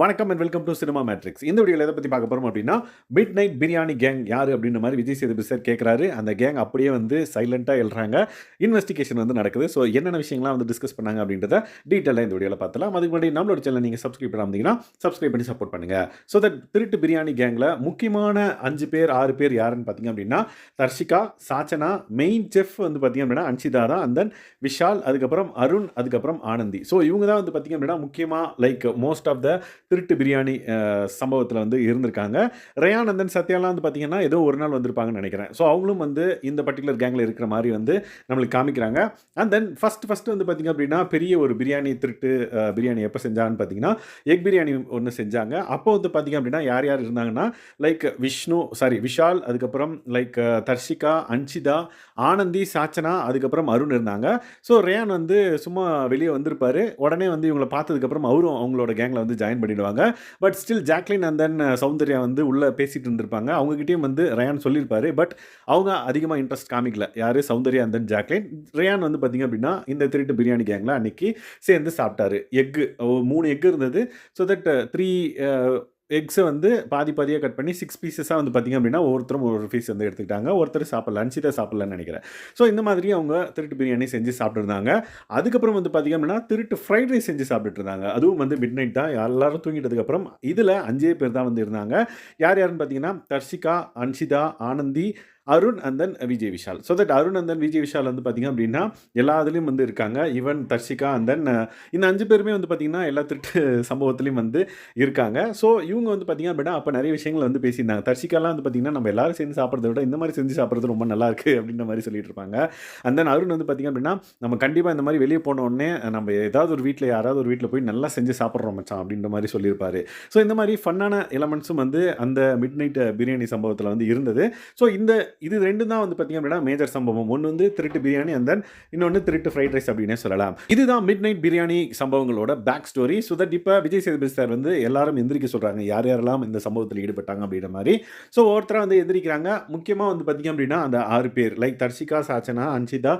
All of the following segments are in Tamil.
வணக்கம் and welcome to cinema matrix. இந்த வீடியோல எதை பத்தி பார்க்க போறோம் அப்படின்னா, மிட் நைட் பிரியாணி கேங் யாரு அப்படின்ற மாரி விஜய் சேதுபதி சார் கேட்கிறாரு. அந்த கேங் அப்படியே வந்து சைலன்ட்டா எழுறாங்க. இன்வெஸ்டிகேஷன் வந்து நடக்குது. ஸோ என்னென்ன விஷயங்கள்லாம் வந்து டிஸ்கஸ் பண்ணாங்க அப்படின்றத டீட்டெயிலா இந்த வீடியோல பார்த்தலாம். அதுக்கு முன்னாடி நம்மளோட சேனல் நீங்க சப்ஸ்கிரைப் பண்ணாம இருந்தீங்கன்னா, சப்ஸ்கிரைப் பண்ணி சப்போர்ட் பண்ணுங்க. ஸோ தட் திருட்டு பிரியாணி கேங்ல முக்கியமான 5 பேர் 6 பேர் யாருன்னு பார்த்தீங்க அப்படின்னா, தர்ஷிகா, சாச்சனா, மெயின் செஃப் வந்து பார்த்தீங்க அப்படின்னா அன்ஷிதா தான். அண்ட் தென் விஷால், அதுக்கப்புறம் அருண், அதுக்கப்புறம் ஆனந்தி. ஸோ இவங்க தான் வந்து பார்த்தீங்க அப்படின்னா முக்கியமா லைக் மோஸ்ட் ஆஃப் த திருட்டு பிரியாணி சம்பவத்தில் வந்து இருந்திருக்காங்க. ரயான் அண்ட் தென் சத்யாலாம் வந்து பார்த்தீங்கன்னா ஏதோ ஒரு நாள் வந்திருப்பாங்கன்னு நினைக்கிறேன். ஸோ அவங்களும் வந்து இந்த பர்டிகுலர் கேங்கில் இருக்கிற மாதிரி வந்து நம்மளுக்கு காமிக்கிறாங்க. அண்ட் தென் ஃபர்ஸ்ட் வந்து பார்த்தீங்க அப்படின்னா பெரிய ஒரு பிரியாணி திருட்டு பிரியாணி எப்போ செஞ்சாங்கன்னு பார்த்தீங்கன்னா எக் பிரியாணி ஒன்று செஞ்சாங்க. அப்போ வந்து பார்த்தீங்க அப்படின்னா யார் யார் இருந்தாங்கன்னா லைக் விஷால், அதுக்கப்புறம் லைக் தர்ஷிகா, அன்ஷிதா, ஆனந்தி, சாச்சனா, அதுக்கப்புறம் அருண் இருந்தாங்க. ஸோ ரயான் வந்து சும்மா வெளியே வந்திருப்பாரு. உடனே வந்து இவங்களை பார்த்ததுக்கப்புறம் அவரும் அவங்களோட கேங்கில் வந்து ஜாயின் பண்ணிடுவாங்க. But still Jacqueline and then Soundarya வந்து உள்ள பேசிட்டு இருந்திருப்பாங்க. அவங்ககிட்டயும் வந்து ரயான் சொல்லியிருப்பாரு. பட் அவங்க அதிகமாக இன்ட்ரெஸ்ட் காமிக்கல. யாரு? Soundarya and then Jacqueline. Rayan வந்து பார்த்தீங்க அப்படின்னா இந்த திருட்டு பிரியாணி கேங்கில் அன்னைக்கு சேர்ந்து சாப்பிட்டாரு. எக்கு 3 எக் இருந்தது. ஸோ தட் 3 எக்ஸை வந்து பாதி பாதியாக கட் பண்ணி 6 பீசஸாக வந்து பார்த்தீங்க அப்படின்னா ஒவ்வொருத்தரும் ஒரு பீஸ் வந்து எடுத்துக்கிட்டாங்க. ஒருத்தர் சாப்பிடல, அன்ஷிதா சாப்பிடலன்னு நினைக்கிறேன். ஸோ இந்த மாதிரி அவங்க திருட்டு பிரியாணி செஞ்சு சாப்பிட்டுருந்தாங்க. அதுக்கப்புறம் வந்து பார்த்தீங்க அப்படின்னா திருட்டு ஃப்ரைட் ரைஸ் செஞ்சு சாப்பிட்டுட்டு இருந்தாங்க. அதுவும் வந்து மிட் நைட் தான், எல்லாரும் தூங்கிட்டதுக்கப்புறம் இதில் 5 பேர் தான் வந்து இருந்தாங்க. யார் யாருன்னு பார்த்தீங்கன்னா Dharshika, Anshitha, Anandhi, Arun and then Vijay Vishal. So that Arun and then Vijay Vishal வந்து பார்த்தீங்க அப்படின்னா எல்லா இதுலேயும் வந்து இருக்காங்க. ஈவன் தர்ஷிகா அண்ட் தென் இந்த 5 பேருமே வந்து பார்த்தீங்கன்னா எல்லா திருட்டு சம்பவத்துலேயும் வந்து இருக்காங்க. ஸோ இவங்க வந்து பார்த்தீங்க அப்படின்னா அப்போ நிறைய விஷயங்கள் வந்து பேசியிருந்தாங்க. தர்ஷிகாலாம் வந்து பார்த்தீங்கன்னா நம்ம எல்லாரும் சேர்ந்து சாப்பிட்றத விட இந்த மாதிரி செஞ்சு சாப்பிட்றது ரொம்ப நல்லா இருக்குது அப்படின்ற மாதிரி சொல்லிட்டு இருப்பாங்க. அண்ட் தென் அருண் வந்து பார்த்தீங்க அப்படின்னா நம்ம கண்டிப்பாக இந்த மாதிரி வெளியே போன உடனே நம்ம ஏதாவது ஒரு வீட்டில் யாராவது ஒரு வீட்டில் போய் நல்லா செஞ்சு சாப்பிட்றோம் மச்சான் அப்படின்ற மாதிரி சொல்லியிருப்பாரு. ஸோ இந்த மாதிரி ஃபன்னான எலமெண்ட்ஸும் வந்து அந்த மிட் நைட் பிரியாணி சம்பவத்தில் வந்து இருந்தது. ஸோ இது 2 தான் வந்து பார்த்தீங்க அப்படின்னா மேஜர் சம்பவம். ஒன்று வந்து திருட்டு பிரியாணி அண்ட் தென் இன்னொன்று திருட்டு ஃப்ரைட் ரைஸ் அப்படின்னே சொல்லலாம். இதுதான் மிட் நைட் பிரியாணி சம்பவங்களோட பேக் ஸ்டோரி. ஸோ தட் இப்போ விஜய் சேதுபதி சார் வந்து எல்லாரும் எந்திரிக்க சொல்கிறாங்க, யார் யாரெல்லாம் இந்த சம்பவத்தில் ஈடுபட்டாங்க அப்படின்ற மாதிரி. ஸோ ஒருத்தராக வந்து எந்திரிக்கிறாங்க. முக்கியமாக வந்து பார்த்தீங்க அப்படின்னா அந்த 6 பேர் like Dharshika, Sachana, Anshitha,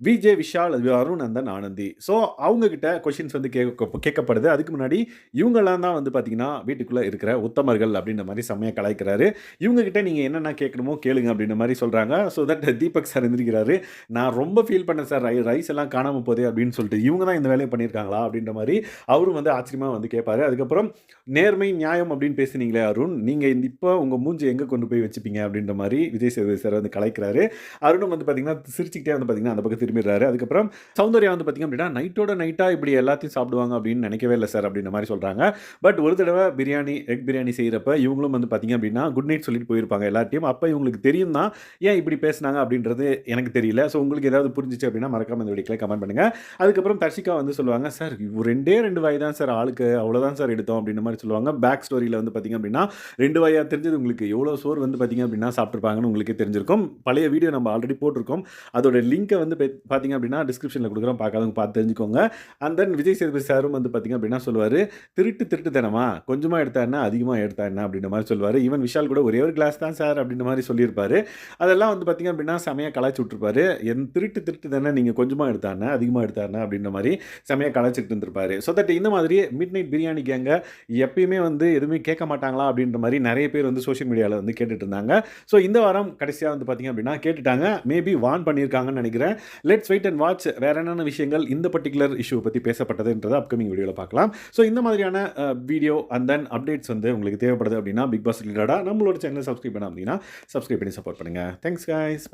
Vijay Vishal, Arun and then Anandhi. So அவங்க கிட்ட கொஷின்ஸ் வந்து கேட்கப்படுது. அதுக்கு முன்னாடி இவங்கெல்லாம் தான் வந்து பார்த்தீங்கன்னா வீட்டுக்குள்ளே இருக்கிற உத்தமர்கள் அப்படின்ற மாதிரி செம்மையாக கலாய்க்கிறாரு. இவங்க கிட்ட நீங்கள் என்னென்ன கேட்கணுமோ கேளுங்க அப்படின்ற மாதிரி சொல்கிறாங்க. ஸோ தட் தீபக் சார் எந்திரிக்கிறாரு. நான் ரொம்ப ஃபீல் பண்ணேன் சார், ரைஸ் எல்லாம் காணாமல் போதே அப்படின்னு சொல்லிட்டு. இவங்க தான் இந்த வேலையை பண்ணியிருக்காங்களா அப்படின்ற மாதிரி அவரும் வந்து ஆச்சரியமாக வந்து கேட்பாரு. அதுக்கப்புறம் நேர்மை நியாயம் அப்படின்னு பேசுனீங்களே அருண், நீங்கள் இப்போ உங்கள் மூஞ்சி எங்கே கொண்டு போய் வச்சுப்பீங்க அப்படின்ற மாதிரி விஜய் சேதுபதி சார் வந்து கலாய்க்கிறாரு. அருணும் வந்து பார்த்தீங்கன்னா சிரிச்சுக்கிட்டே வந்து பார்த்தீங்கன்னா அந்த பக்கம் திரும்பிடுறாரு. அதுக்கப்புறம் சௌந்தர்யா வந்து பார்த்தீங்க அப்படின்னா நைட்டோட நைட்டாக இப்படி எல்லாத்தையும் சாப்பிடுவாங்க அப்படின்னு நினைக்கவே இல்லை சார் அப்படின்ற மாதிரி சொல்கிறாங்க. பட் ஒரு தடவை எக் பிரியாணி செய்கிறப்ப இவங்களும் வந்து பார்த்தீங்க அப்படின்னா குட் நைட் சொல்லிட்டு போயிருப்பாங்க எல்லாத்தையும். அப்போ இவங்களுக்கு தெரியும் தான் ஏன் இப்படி பேசினாங்க அப்படின்றது எனக்கு தெரியல. ஸோ உங்களுக்கு ஏதாவது புரிஞ்சிச்சு அப்படின்னா மறக்காம இந்த வீடியோக்கு கமெண்ட் பண்ணுங்க. அதுக்கப்புறம் தர்ஷிகா வந்து சொல்லுவாங்க, சார் 2 வாய் தான் சார் ஆளுக்கு, அவ்வளோதான் சார் எடுத்தோம் அப்படின்ற மாதிரி சொல்லுவாங்க. பேக் ஸ்டோரியில் வந்து பார்த்தீங்க அப்படின்னா 2 வாயா தெரிஞ்சது உங்களுக்கு எவ்வளோ சோறு வந்து பார்த்தீங்க அப்படின்னா சாப்பிட்ருப்பாங்கன்னு உங்களுக்கு தெரிஞ்சிருக்கும். பழைய வீடியோ நம்ம ஆல்ரெடி போட்டிருக்கோம். அதோட லிங்கை வந்து பார்த்தீங்க அப்படின்னா டிஸ்கிரிப்ஷனில் கொடுக்குறோம், பார்க்காதவங்க பார்த்து தெரிஞ்சுக்கோங்க. அண்ட் தென் விஜய் சேதுபதி சாரும் வந்து பார்த்தீங்க அப்படின்னா சொல்லுவார், திருட்டு தானமா, கொஞ்சமாக எடுத்தா என்ன, அதிகமாக எடுத்தா என்ன அப்படின்ற மாதிரி சொல்லுவார். ஈவன் விஷால் கூட ஒரே ஒரு கிளாஸ் தான் சார் அப்படின்ற மாதிரி சொல்லியிருப்பாரு. அதெல்லாம் வந்து பார்த்தீங்க அப்படின்னா செமையாக கலாய்ச்சி விட்டுருப்பாரு. என் திருட்டு தானே, நீங்கள் கொஞ்சமாக எடுத்தானே, அதிகமாக எடுத்தானே அப்படின்ற மாதிரி செமையாக கலாய்ச்சிட்டு இருந்திருப்பாரு. ஸோ தட் இந்த மாதிரி மிட் நைட் பிரியாணி கேங்க எப்பயுமே வந்து எதுவுமே கேட்க மாட்டாங்களா அப்படின்ற மாதிரி நிறைய பேர் வந்து சோஷியல் மீடியாவில் வந்து கேட்டுட்டு இருந்தாங்க. ஸோ இந்த வாரம் கடைசியாக வந்து பார்த்தீங்க அப்படின்னா கேட்டுட்டாங்க. மேபி வார்ன் பண்ணியிருக்காங்கன்னு நினைக்கிறேன். லெட்ஸ் வெயிட் அண்ட் வாட்ச் வேற என்னென்ன விஷயங்கள் இந்த பர்டிகுலர் இஷ்யூ பற்றி பேசப்பட்டதுன்றதை அப்கமிங் வீடியோவில் பார்க்கலாம். ஸோ இந்த மாதிரியான வீடியோ அண்ட் தென் அப்டேட்ஸ் வந்து உங்களுக்கு தேவைப்படுது அப்படின்னா பிக் பாஸ் ரிலேட்டடாக நம்மளோட சேனலை சப்ஸ்கிரைப் பண்ண அப்படின்னா சப்ஸ்கிரைப் பண்ணி சப்போர்ட் பண்ணுங்கள். Thanks guys.